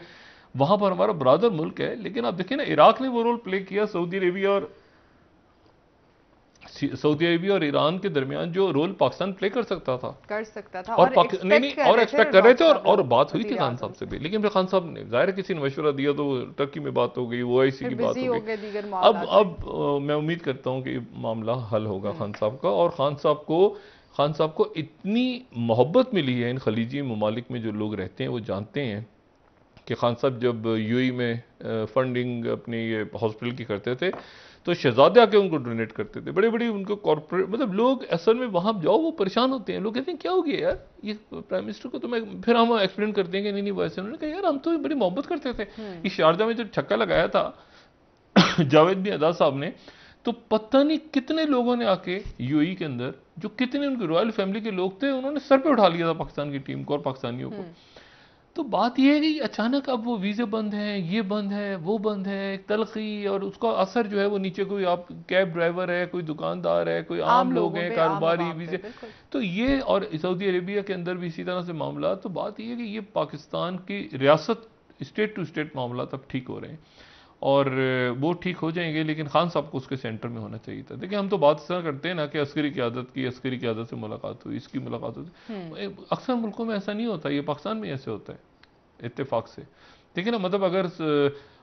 वहां पर हमारा ब्रादर मुल्क है। लेकिन आप देखिए ना, इराक ने वो रोल प्ले किया सऊदी अरेबिया और ईरान के दरमियान, जो रोल पाकिस्तान प्ले कर सकता था और और एक्सपेक्ट कर रहे थे, और बात हुई थी खान साहब से भी। लेकिन फिर खान साहब ने जाहिर किसी ने मशवरा दिया, तो टर्की में बात हो गई, OIC की बात हो गई। अब मैं उम्मीद करता हूं कि मामला हल होगा खान साहब का। और खान साहब को इतनी मोहब्बत मिली है इन खलीजी ममालिक में, जो लोग रहते हैं वो जानते हैं कि खान साहब जब UAE में फंडिंग अपनी ये हॉस्पिटल की करते थे, तो शहजादे आके उनको डोनेट करते थे, बड़े बड़े उनको कॉर्पोरेट, मतलब लोग असल में वहां जाओ वो परेशान होते हैं। लोग कहते हैं क्या हो गया यार, ये प्राइम मिनिस्टर को तो मैं, फिर हम एक्सप्लेन करते हैं कि नहीं वैसे। उन्होंने कहा यार हम तो बड़ी मोहब्बत करते थे। इस शारजा में जो छक्का लगाया था जावेद बिन अदा साहब ने, तो पता नहीं कितने लोगों ने आके UAE के अंदर, जो कितने उनकी रॉयल फैमिली के लोग थे, उन्होंने सर पे उठा लिया था पाकिस्तान की टीम को और पाकिस्तानियों को। तो बात यह है कि अचानक अब वो वीज़े बंद हैं, ये बंद है, वो बंद है, तलखी, और उसका असर जो है वो नीचे, कोई आप कैब ड्राइवर है, कोई दुकानदार है, कोई आम लोग हैं, कारोबारी वीज़े, तो ये, और सऊदी अरेबिया के अंदर भी इसी तरह से मामला। तो बात यह है कि ये पाकिस्तान की रियासत, स्टेट टू स्टेट मामला तब ठीक हो रहे हैं, और वो ठीक हो जाएंगे। लेकिन खान साहब को उसके सेंटर में होना चाहिए था। देखिए हम तो बात इस तरह करते हैं ना कि अस्करी क़यादत से मुलाकात हुई, इसकी मुलाकात हुई। अक्सर मुल्कों में ऐसा नहीं होता, ये पाकिस्तान में ऐसे होता है इत्तेफाक से। देखिए ना, मतलब अगर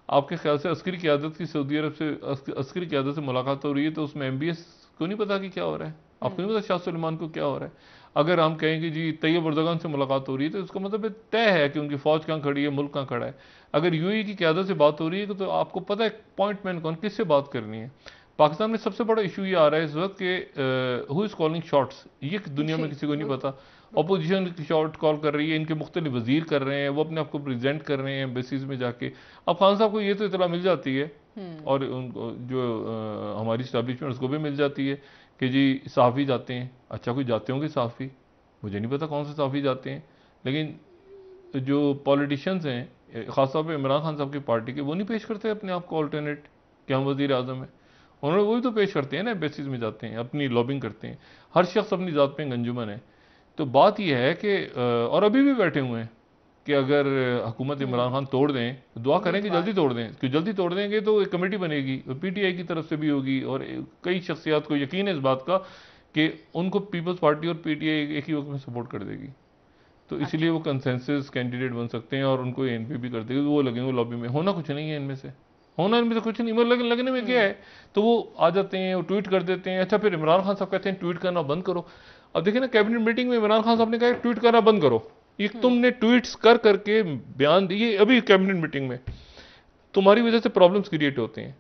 आपके ख्याल से अस्करी क़यादत की सऊदी अरब से, अस्करी क़यादत से मुलाकात हो रही है, तो उसमें MBS को नहीं पता कि क्या हो रहा है, आपको नहीं पता शाह सुलेमान को क्या हो रहा है। अगर हम कहें कि जी तैयब अर्दोगन से मुलाकात हो रही है, तो इसका मतलब तय है कि उनकी फौज कहाँ खड़ी है, मुल्क कहाँ खड़ा है। अगर UAE की क़यादत से बात हो रही है, तो आपको पता है पॉइंट मैन कौन, किससे बात करनी है। पाकिस्तान में सबसे बड़ा इशू ये आ रहा है इस वक्त कि हु इज कॉलिंग शॉट्स, ये दुनिया में किसी को नहीं पता। अपोजिशन शॉट कॉल कर रही है, इनके मुख्तलिफ वजीर कर रहे हैं, वो अपने आप को प्रेजेंट कर रहे हैं बेसिस में जाके। अब खान साहब को ये तो इतला मिल जाती है, और उनको जो हमारी स्टैब्लिशमेंट उसको भी मिल जाती है कि जी सहाफ़ी जाते हैं। अच्छा, कोई जाते होंगे सहाफ़ी, मुझे नहीं पता कौन से सहाफ़ी जाते हैं, लेकिन जो पॉलिटिशियंस हैं, खासतौर पर इमरान खान साहब की पार्टी के, वो नहीं पेश करते अपने आप को ऑल्टरनेट कि हम वज़ीर आज़म हैं। उन्होंने वही तो पेश करते हैं ना, बेसिस में जाते हैं, अपनी लॉबिंग करते हैं, हर शख्स अपनी ज़ात पे एक अंजुमन है। तो बात यह है कि और अभी भी बैठे हुए हैं कि अगर हुकूमत इमरान खान तोड़ दें तो दुआ करें कि जल्दी तोड़ दें, कि जल्दी तोड़ देंगे तो एक कमेटी बनेगी, पीटीआई की तरफ से भी होगी, और कई शख्सियात को यकीन है इस बात का कि उनको पीपल्स पार्टी और पीटीआई एक ही वक्त में सपोर्ट कर देगी। तो इसलिए वो कंसेंसस कैंडिडेट बन सकते हैं और उनको एनपी भी कर देगी, तो वो लगेंगे लॉबी में। होना कुछ नहीं है इनमें से, होना इनमें से कुछ नहीं, मतलब लगने में क्या है। तो वो आ जाते हैं, वो ट्वीट कर देते हैं। अच्छा, फिर इमरान खान साहब कहते हैं ट्वीट करना बंद करो। अब देखिए ना, कैबिनेट मीटिंग में इमरान खान साहब ने कहा ट्वीट करना बंद करो। ये तुमने ट्वीट्स कर करके बयान दिए अभी कैबिनेट मीटिंग में, तुम्हारी वजह से प्रॉब्लम्स क्रिएट होते हैं।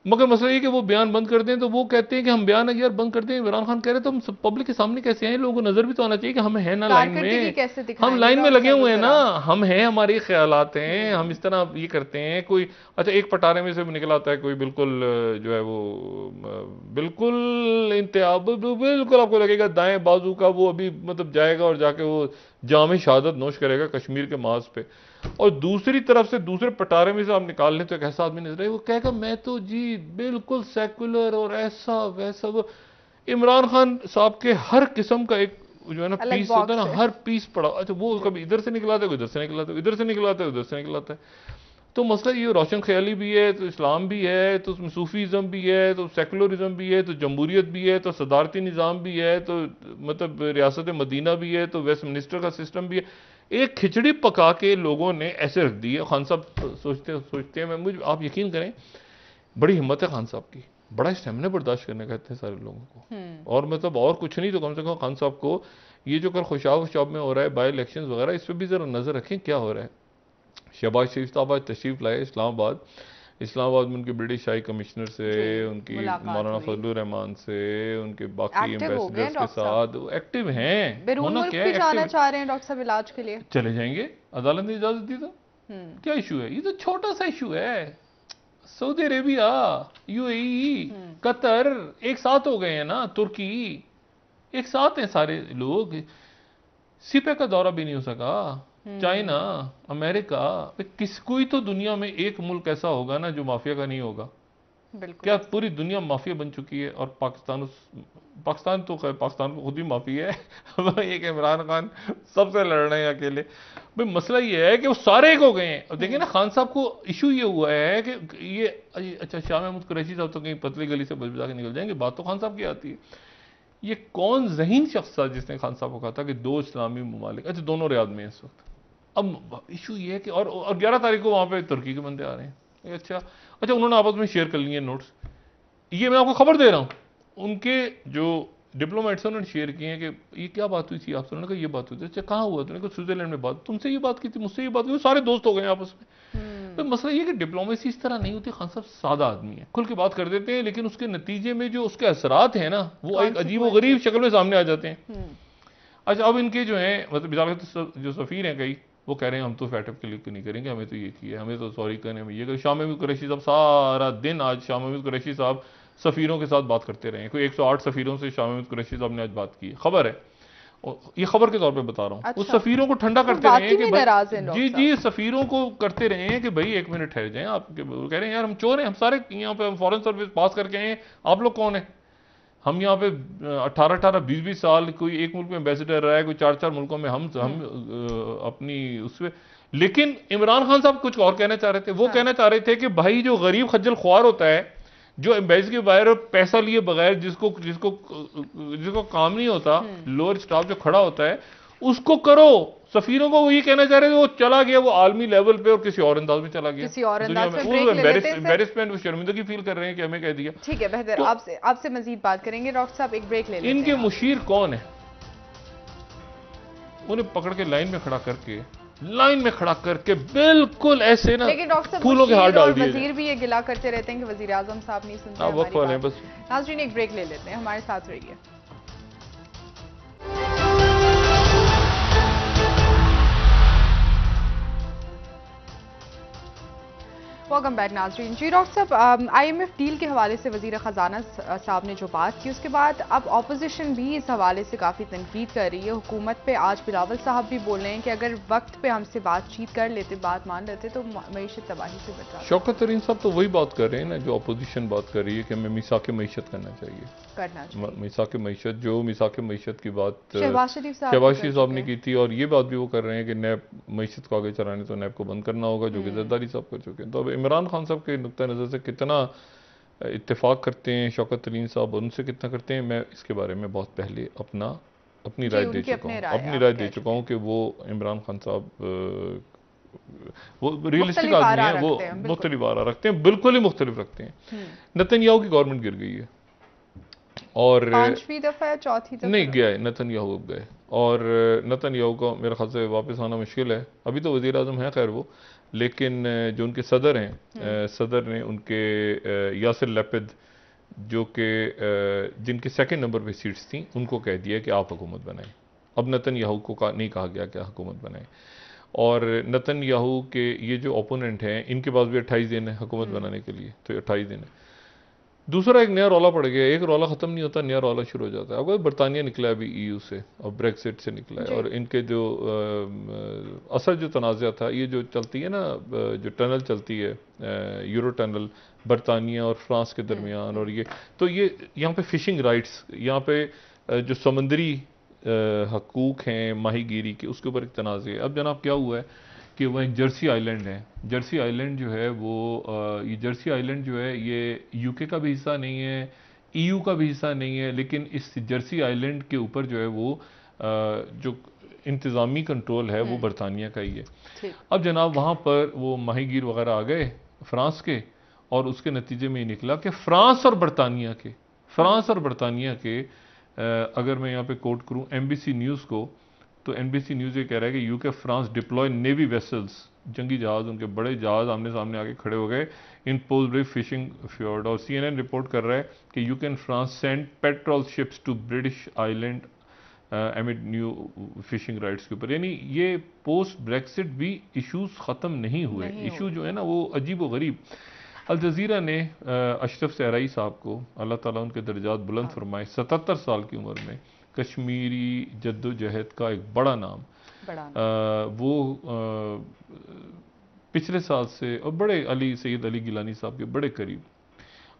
मगर मसला ये कि वो बयान बंद कर दें तो वो कहते हैं कि हम बयान यार बंद कर दें। इमरान खान कह रहे तो हम पब्लिक के सामने कैसे आए, लोगों को नजर भी तो आना चाहिए कि हम हैं ना लाइन में, हम लाइन में लगे हुए हैं ना, हम हैं, हमारे ख्यालात हैं, हम इस तरह ये करते हैं। कोई अच्छा एक पटारे में से निकल आता है कोई, बिल्कुल जो है वो बिल्कुल बिल्कुल आपको लगेगा दाएं बाजू का वो अभी मतलब जाएगा और जाके वो जाम शहादत नोश करेगा कश्मीर के माज पे, और दूसरी तरफ से दूसरे पटारे में से आप निकाल लें तो एक ऐसा आदमी नजर आए, वो कहेगा मैं तो जी बिल्कुल सेकुलर और ऐसा वैसा। वो इमरान खान साहब के हर किस्म का एक जो है ना पीस होता है ना, हर पीस पड़ा। अच्छा, वो कभी इधर से निकलाता है, इधर से निकलाता है, इधर से निकलाता है, उधर से निकलाता है। तो मसला ये रोशन ख्याली भी है, तो इस्लाम भी है, तो उसमें सूफीज़म भी है, तो सेकुलरिज्म भी है, तो जमहूरियत भी है, तो सदारती निज़ाम भी है, तो मतलब रियासत मदीना भी है, तो वेस्ट मिनिस्टर का सिस्टम भी है। एक खिचड़ी पका के लोगों ने ऐसे रख दी है। खान साहब सोचते हैं, मैं मुझे आप यकीन करें बड़ी हिम्मत है खान साहब की, बड़ा स्टेमिना बर्दाश्त करने का इतने सारे लोगों को। और मतलब और कुछ नहीं तो कम से कम खान साहब को ये जो कल खुशाब में हो रहा है बाई इलेक्शन वगैरह, इस पर भी जरा नजर रखें क्या हो रहा है। शहबाज शरीफ साहब आज तशरीफ लाए इस्लामाबाद में उनके ब्रिटिश शाही कमिश्नर से, उनकी मौलाना फजलुर रहमान से, उनके बाकी एम्बेसडर्स के साथ एक्टिव हैं। होना क्या है, जाना चाह रहे हैं डॉक्टर साहब इलाज के लिए, चले जाएंगे, अदालत ने इजाजत दी तो क्या इशू है। ये तो छोटा सा इशू है। सऊदी अरेबिया, यूएई, कतर एक साथ हो गए हैं ना, तुर्की एक साथ हैं सारे लोग। सीपे का दौरा भी नहीं हो सका, चाइना, अमेरिका, किस कोई तो दुनिया में एक मुल्क ऐसा होगा ना जो माफिया का नहीं होगा। क्या पूरी दुनिया माफिया बन चुकी है। और पाकिस्तान तो पाकिस्तान को खुद ही माफी है। एक इमरान खान सबसे लड़ रहे हैं अकेले। भाई मसला ये है कि वो सारे एक हो गए हैं। और देखिए ना, खान साहब को इशू ये हुआ है कि ये अच्छा शाह महमूद कुरैशी साहब तो कहीं पतली गली से बच बचा के निकल जाएंगे, बात तो खान साहब की आती है। ये कौन ज़हीन शख्स था जिसने खान साहब को कहा था कि 2 इस्लामी ममालिक, अच्छा दोनों रियाद में इस वक्त। अब इशू ये है कि और 11 तारीख को वहां पे तुर्की के बंदे आ रहे हैं। अच्छा उन्होंने आपस में शेयर कर लिए नोट्स, ये मैं आपको खबर दे रहा हूं। उनके जो डिप्लोमेट्स हैं उन्होंने शेयर किए हैं कि ये क्या बात हुई थी आपसे। उन्होंने कहा ये बात हुई थी। अच्छा कहाँ हुआ? तुमने कहा स्विट्जरलैंड में बात, तुमसे ये बात की थी, मुझसे ये बात हुई, सारे दोस्त हो गए आपस में। तो मसला ये कि डिप्लोमेसी इस तरह नहीं होती। खान साहब सादा आदमी है, खुल के बात कर देते हैं, लेकिन उसके नतीजे में जो उसके असरात हैं ना, वो एक अजीब व गरीब शक्ल में सामने आ जाते हैं। अच्छा अब इनके जो है मतलब जो सफीर हैं कई, वो कह रहे हैं हम तो फैटअप के लिए नहीं करेंगे, हमें तो ये किया, हमें तो सॉरी करने में ये। शाह महमूद कुरैशी साहब सारा दिन, आज शाह महमूद कुरैशी साहब सफीरों के साथ बात करते रहे। कोई 108 सफीरों से शाह महमूद कुरैशी साहब ने आज बात की, खबर है, ये खबर के तौर पे बता रहा हूँ। अच्छा। उस सफीरों को ठंडा करते रहे हैं कि भाई जी सफीरों को करते रहे हैं कि भाई 1 मिनट ठहर जाएं आप। कह रहे हैं यार हम चोर हैं, हम सारे यहाँ पे फॉरेन सर्विस पास करके आए हैं, आप लोग कौन है? हम यहाँ पे 18-18, 20-20 साल कोई एक मुल्क में एम्बेसडर रहा है, कोई 4-4 मुल्कों में हम अपनी उसमें। लेकिन इमरान खान साहब कुछ और कहना चाह रहे थे। वो कहना चाह रहे थे कि भाई जो गरीब खज्जल ख्वार होता है, जो एम्बेसी के बाहर पैसा लिए बगैर जिसको काम नहीं होता, लोअर स्टाफ जो खड़ा होता है, उसको करो। सफीरों को वो ये कहना चाह रहे थे, वो चला गया वो आलमी लेवल पे और किसी और अंदाज में चला गया, किसी और अंदाज में एम्बेरसमेंट, वो शर्मिंदगी फील कर रहे हैं कि हमें कह दिया। ठीक है, बेहतर आपसे मजीद बात करेंगे डॉक्टर साहब, एक ब्रेक ले लेते हैं। इनके मुशीर कौन है? उन्हें पकड़ के लाइन में खड़ा करके बिल्कुल ऐसे ना फूलों के हाथ डाल दिए। वजीर भी ये गिला करते रहते हैं कि वजीर आजम साहब नहीं सुनते हमारी बात। नाज़रीन एक ब्रेक ले लेते हैं, हमारे साथ रहिए। वेलकम बैक नाज़रीन। जी डॉक्टर साहब, IMF डील के हवाले से वज़ीर ख़जाना साहब ने जो बात की, उसके बाद अब ऑपोजिशन भी इस हवाले से काफ़ी तनकीद कर रही है हुकूमत पे। आज बिलावल साहब भी बोल रहे हैं कि अगर वक्त पे हमसे बातचीत कर लेते, बात मान लेते तो मईशत तबाही से बचा। शौकत तरीन साहब तो वही बात कर रहे हैं ना जो अपोजिशन बात कर रही है कि हमें मिसाक मईशत करना चाहिए। मिसाक मईशत, जो मिसाक मईशत की बात शहबाज शरीफ साहब ने की थी, और ये बात भी वो कर रहे हैं कि नैब मईशत को आगे चलाने तो नैब को बंद करना होगा, जो कि जरदारी साहब कर चुके हैं। तो अब इमरान खान साहब के नुक्ता नज़र से कितना इत्तेफाक करते हैं शौकत तरीन साहब, उनसे कितना करते हैं, मैं इसके बारे में बहुत पहले अपनी राय दे चुका हूँ कि वो इमरान खान साहब वो रियलिस्टिक आदमी है, वो मुख्तलिफ आरा रखते हैं, बिल्कुल ही मुख्तलिफ रखते हैं। नेतन्याहू की गवर्नमेंट गिर गई है और 5वीं दफा या चौथी दफा नहीं गया है, नेतन्याहू गए, और नेतन्याहू को मेरे ख्याल से वापस आना मुश्किल है। अभी तो वज़ीर आज़म है खैर वो, लेकिन जो उनके सदर हैं, सदर ने उनके यासिर लैपिद, जो कि जिनके सेकंड नंबर पे सीट्स थी, उनको कह दिया कि आप हुकूमत बनाएं। अब नेतन्याहू को नहीं कहा गया कि हुकूमत बनाएं, और नेतन्याहू के ये जो ओपोनेंट हैं, इनके पास भी 28 दिन है हुकूमत बनाने के लिए, तो 28 दिन है। दूसरा एक नया रौला पड़ गया, एक रौला ख़त्म नहीं होता, नया रौला शुरू हो जाता है। अब बरतानिया निकला है अभी EU से, और ब्रेक्सिट से निकला है, और इनके जो असल जो तनाज़ा था, ये जो चलती है ना, जो टनल चलती है, यूरो टनल बरतानिया और फ्रांस के दरमियान, और ये तो ये यहाँ पे फ़िशिंग राइट्स, यहाँ पे जो समुंदरी हकूक़ हैं माहीगीरी के, उसके ऊपर एक तनाज़ा है। अब जनाब क्या हुआ है कि वह एक जर्सी आइलैंड है। जर्सी आइलैंड जो है वो ये जर्सी आइलैंड जो है ये UK का भी हिस्सा नहीं है, EU का भी हिस्सा नहीं है, लेकिन इस जर्सी आइलैंड के ऊपर जो है वो जो इंतज़ामी कंट्रोल है वो बरतानिया का ही है। अब जनाब वहाँ पर वो माहीगीर वगैरह आ गए फ्रांस के, और उसके नतीजे में ये निकला कि फ्रांस और बरतानिया के अगर मैं यहाँ पे कोट करूँ NBC न्यूज़ को, तो NBC न्यूज़ ये कह रहा है कि UK France deploy navy vessels, जंगी जहाज, उनके बड़े जहाज आमने सामने आके खड़े हो गए इन पोलब्रे फिशिंग फ्योर्ड। और CNN रिपोर्ट कर रहा है कि UK and France send patrol ships to British island amid new fishing rights के ऊपर। यानी ये पोस्ट ब्रेक्सिट भी इशूज़ ख़त्म नहीं हुए, इशू जो है ना वो अजीब व गरीब। अल जज़ीरा ने अशरफ सहराई साहब को, अल्लाह ताला उनके दर्जात बुलंद फरमाए, 77 साल की उम्र में कश्मीरी जद्दोजहद का एक बड़ा नाम, वो पिछले साल से, और बड़े सैयद अली गिलानी साहब के बड़े करीब,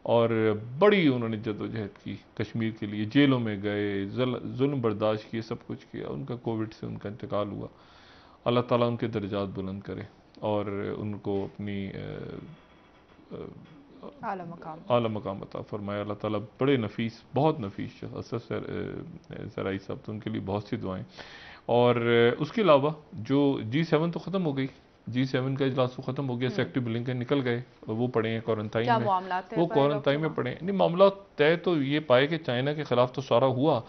और बड़ी उन्होंने जद्दोजहद की कश्मीर के लिए, जेलों में गए, जुल्म बर्दाश्त किए, सब कुछ किया। उनका कोविड से उनका इंतकाल हुआ। अल्लाह ताला उनके दर्जात बुलंद करे और उनको अपनी आला मकाम अता फरमाए। अल्लाह ताला बड़े नफीस, बहुत नफीस सराई साहब, तो उनके लिए बहुत सी दुआएं। और उसके अलावा जो G7 तो ख़त्म हो गई, G7 का इजलास तो ख़त्म हो गया, सेक्रेटरी ब्लिंकन निकल गए, वो पड़े हैं क्वारंटाइन में, वो क्वारंटाइन में पड़े हैं। नहीं, मामला तय तो ये पाए कि चाइना के खिलाफ तो सारा हुआ,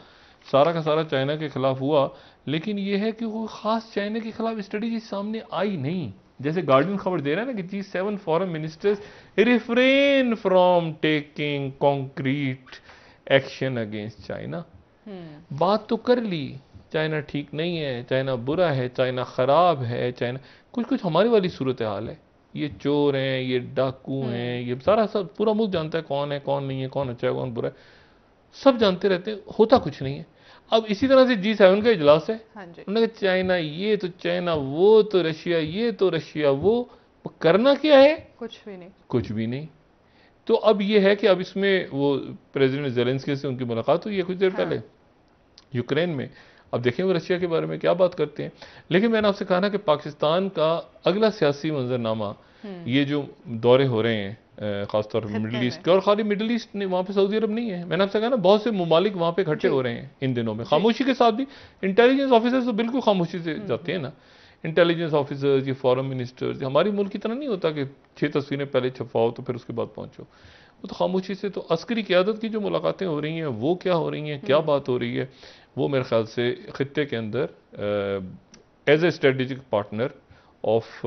सारा का सारा चाइना के खिलाफ हुआ, लेकिन ये है कि वो खास चाइना के खिलाफ स्ट्रेटेजी सामने आई नहीं। जैसे गार्डियन खबर दे रहा है ना कि G7 foreign ministers refrain from taking concrete action against China. बात तो कर ली, चाइना ठीक नहीं है, चाइना बुरा है, चाइना खराब है, चाइना कुछ हमारी वाली सूरत हाल है, ये चोर हैं, ये डाकू हैं, ये सारा सब पूरा मुल्क जानता है कौन है कौन नहीं है, कौन अच्छा है कौन बुरा है, सब जानते रहते हैं, होता कुछ नहीं है। अब इसी तरह से G7 का इजलास है, उन्होंने कहा चाइना ये तो चाइना वो तो रशिया ये तो रशिया वो करना क्या है, कुछ भी नहीं। तो अब ये है कि अब इसमें वो प्रेसिडेंट ज़ेलेंस्की से उनकी मुलाकात हुई है कुछ देर पहले यूक्रेन में। अब देखें वो रशिया के बारे में क्या बात करते हैं। लेकिन मैंने आपसे कहा ना कि पाकिस्तान का अगला सियासी मंजरनामा, ये जो दौरे हो रहे हैं खासतौर पर मिडिल ईस्ट के, और खाली मिडिल ईस्ट नहीं, वहाँ पे सऊदी अरब नहीं है, मैंने आपसे कहा ना बहुत से ममालिक वहाँ पे इकट्ठे हो रहे हैं इन दिनों में, खामोशी के साथ भी। इंटेलिजेंस ऑफिसर्स तो बिल्कुल खामोशी से जाते हैं ना, इंटेलिजेंस ऑफिसर्स, ये फॉरेन मिनिस्टर्स, हमारी मुल्क की तरह नहीं होता कि 6 तस्वीरें पहले छपवाओ तो फिर उसके बाद पहुँचो, वो तो खामोशी से। तो अस्करी क़यादत की जो मुलाकातें हो रही हैं वो क्या हो रही हैं, क्या बात हो रही है, वो मेरे ख्याल से ख़ित्ते के अंदर as a strategic partner of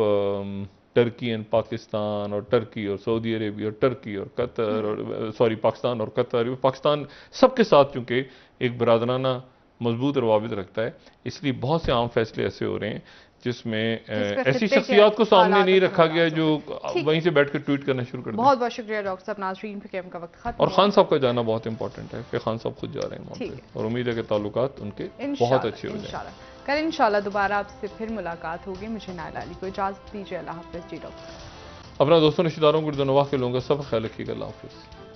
Turkey and Pakistan, और टर्की और सऊदी अरेबिया और टर्की और कतर, और सॉरी पाकिस्तान और कतर, पाकिस्तान सबके साथ चूँकि एक बरादराना मजबूत रवाबित रखता है, इसलिए बहुत से आम फैसले ऐसे हो रहे हैं जिसमें जिस पे ऐसी खित्ते के शख्सियात को सामने हालात नहीं रखा हालात गया हो। जो वहीं से बैठ कर ट्वीट करना शुरू कर दिया। बहुत बहुत शुक्रिया डॉक्टर साहब। नाज़रीन पीकेएम का वक्त खत्म और हुआ। खान साहब का जाना बहुत इंपॉर्टेंट है कि खान साहब खुद जा रहे हैं वहाँ ठीक पे, और उम्मीद है कि ताल्लुकात उनके बहुत अच्छे हो जाएं। इंशाल्लाह कल इंशाल्लाह दोबारा आपसे फिर मुलाकात होगी। मुझे नायला अली को इजाजत दीजिए। अल्लाह हाफिज़ जी डॉक्टर। अपना दोस्तों रिश्तेदारों को दुआ के लोगों का सब ख्याल रखिएगा। अल्लाह हाफिज़।